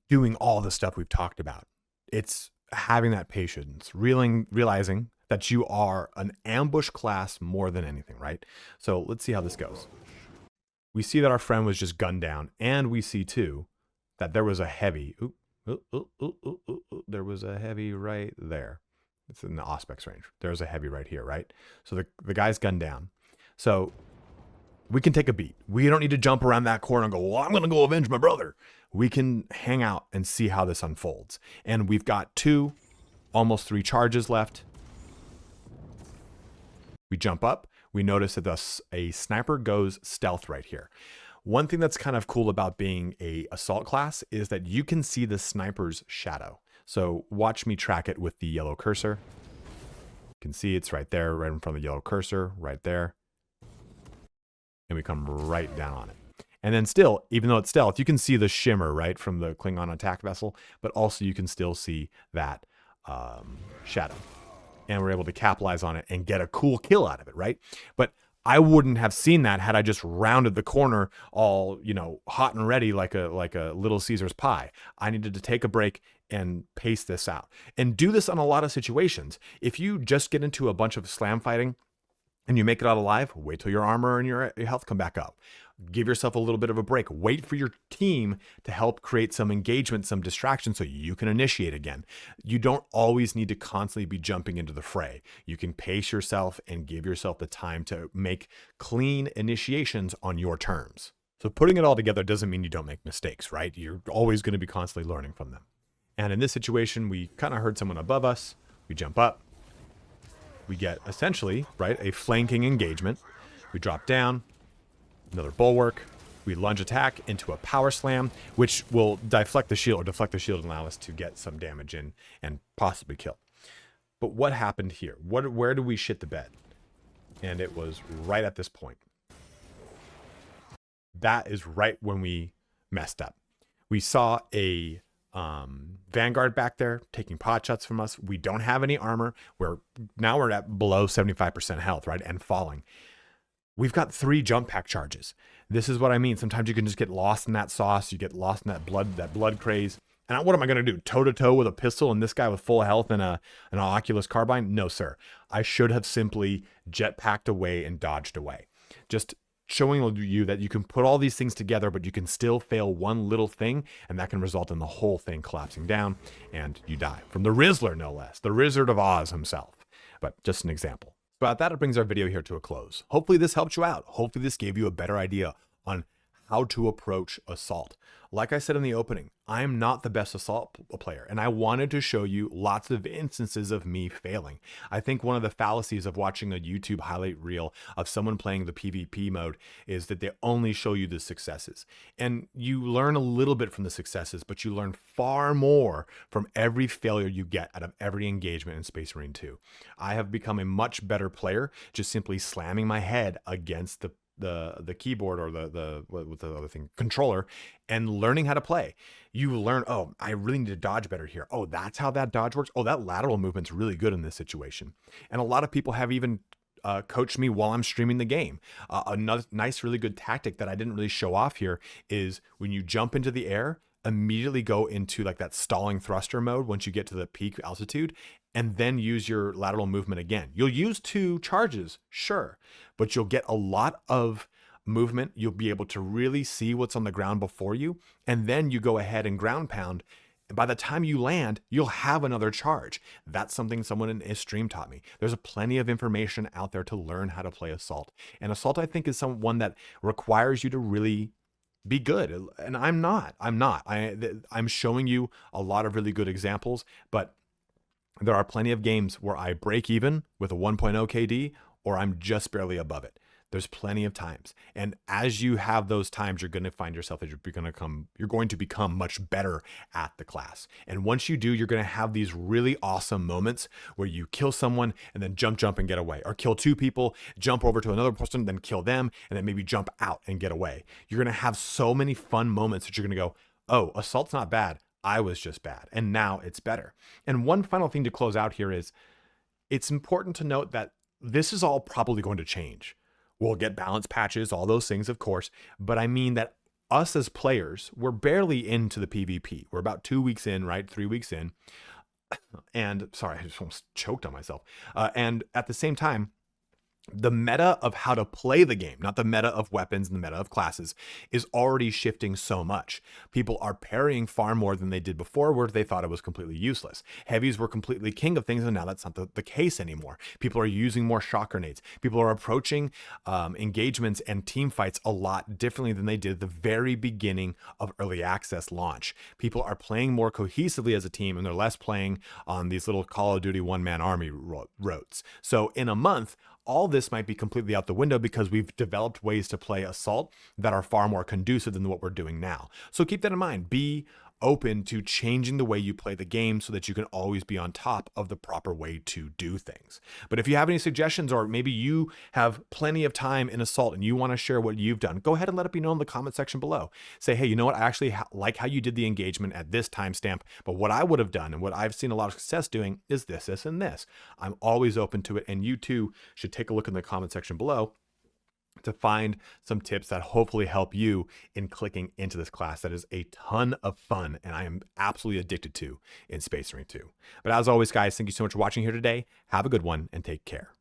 doing all the stuff we've talked about. It's having that patience, realizing that you are an ambush class more than anything, right? So let's see how this goes. We see that our friend was just gunned down, and we see too that there was a heavy. There was a heavy right there. It's in the Auspex range. There's a heavy right here, right? So the guy's gunned down. So we can take a beat. We don't need to jump around that corner and go, well, I'm going to go avenge my brother. We can hang out and see how this unfolds. And we've got almost 3 charges left. We jump up. We notice that a sniper goes stealth right here. One thing that's kind of cool about being a assault class is that you can see the sniper's shadow. So watch me track it with the yellow cursor. You can see it's right there, right in front of the yellow cursor, right there. And we come right down on it. And then still, even though it's stealth, you can see the shimmer, right, from the Klingon attack vessel, but also you can still see that shadow. And we're able to capitalize on it and get a cool kill out of it, right? But I wouldn't have seen that had I just rounded the corner all, hot and ready like a Little Caesar's pie. I needed to take a break and pace this out and do this on a lot of situations. If you just get into a bunch of slam fighting and you make it out alive, wait till your armor and your health come back up. Give yourself a little bit of a break. Wait for your team to help create some engagement, some distraction so you can initiate again. You don't always need to constantly be jumping into the fray. You can pace yourself and give yourself the time to make clean initiations on your terms. So putting it all together doesn't mean you don't make mistakes, right? You're always going to be constantly learning from them. And in this situation, we kind of heard someone above us. We jump up. We get essentially, right, a flanking engagement. We drop down. Another bulwark. We lunge attack into a power slam, which will deflect the shield and allow us to get some damage in and possibly kill. But what happened here? Where do we shit the bed? And it was right at this point. That is right when we messed up. We saw a Vanguard back there taking pot shots from us. We don't have any armor. We're at below 75% health, right? And falling. We've got 3 jump pack charges. This is what I mean. Sometimes you can just get lost in that sauce. You get lost in that blood craze. And what am I going to do? Toe to toe with a pistol and this guy with full health and an Oculus carbine? No, sir. I should have simply jetpacked away and dodged away. Just showing you that you can put all these things together, but you can still fail one little thing, and that can result in the whole thing collapsing down, and you die. From the Rizzler, no less. The Wizard of Oz himself. But just an example. But that brings our video here to a close. Hopefully this helped you out. Hopefully this gave you a better idea on how to approach Assault. Like I said in the opening, I am not the best Assault player, and I wanted to show you lots of instances of me failing. I think one of the fallacies of watching a YouTube highlight reel of someone playing the PvP mode is that they only show you the successes. And you learn a little bit from the successes, but you learn far more from every failure you get out of every engagement in Space Marine 2. I have become a much better player just simply slamming my head against the keyboard or what's the other thing, controller, and learning how to play. You learn, oh, I really need to dodge better here. Oh, that's how that dodge works. Oh, that lateral movement's really good in this situation. And a lot of people have even coached me while I'm streaming the game. Another nice, really good tactic that I didn't really show off here is when you jump into the air, immediately go into like that stalling thruster mode once you get to the peak altitude, and then use your lateral movement again. You'll use 2 charges, sure, but you'll get a lot of movement. You'll be able to really see what's on the ground before you, and then you go ahead and ground pound. And by the time you land, you'll have another charge. That's something someone in his stream taught me. There's plenty of information out there to learn how to play Assault. And Assault, I think, is one that requires you to really be good. And I'm not. I'm showing you a lot of really good examples, but there are plenty of games where I break even with a 1.0 KD or I'm just barely above it. There's plenty of times. And as you have those times, you're going to find yourself that you're going to become much better at the class. And once you do, you're going to have these really awesome moments where you kill someone and then jump and get away, or kill 2 people, jump over to another person, then kill them, and then maybe jump out and get away. You're going to have so many fun moments that you're going to go, oh, Assault's not bad. I was just bad. And now it's better. And one final thing to close out here is it's important to note that this is all probably going to change. We'll get balance patches, all those things, of course. But I mean that us as players, we're barely into the PvP. We're about 2 weeks in, right? 3 weeks in. And sorry, I just almost choked on myself. And at the same time, the meta of how to play the game, not the meta of weapons and the meta of classes, is already shifting so much. People are parrying far more than they did before, where they thought it was completely useless. Heavies were completely king of things, and now that's not the case anymore. People are using more shock grenades. People are approaching engagements and team fights a lot differently than they did at the very beginning of early access launch. People are playing more cohesively as a team, and they're less playing on these little Call of Duty one-man army rotes. So in a month, all this might be completely out the window because we've developed ways to play Assault that are far more conducive than what we're doing now. So keep that in mind. Be open to changing the way you play the game so that you can always be on top of the proper way to do things. But if you have any suggestions, or maybe you have plenty of time in Assault and you want to share what you've done, go ahead and let it be known in the comment section below. Say, hey, you know what? I actually like how you did the engagement at this timestamp, but what I would have done and what I've seen a lot of success doing is this, this, and this. I'm always open to it, and you too should take a look in the comment section below to find some tips that hopefully help you in clicking into this class that is a ton of fun and I am absolutely addicted to in Space Marine 2. But as always, guys, thank you so much for watching here today. Have a good one and take care.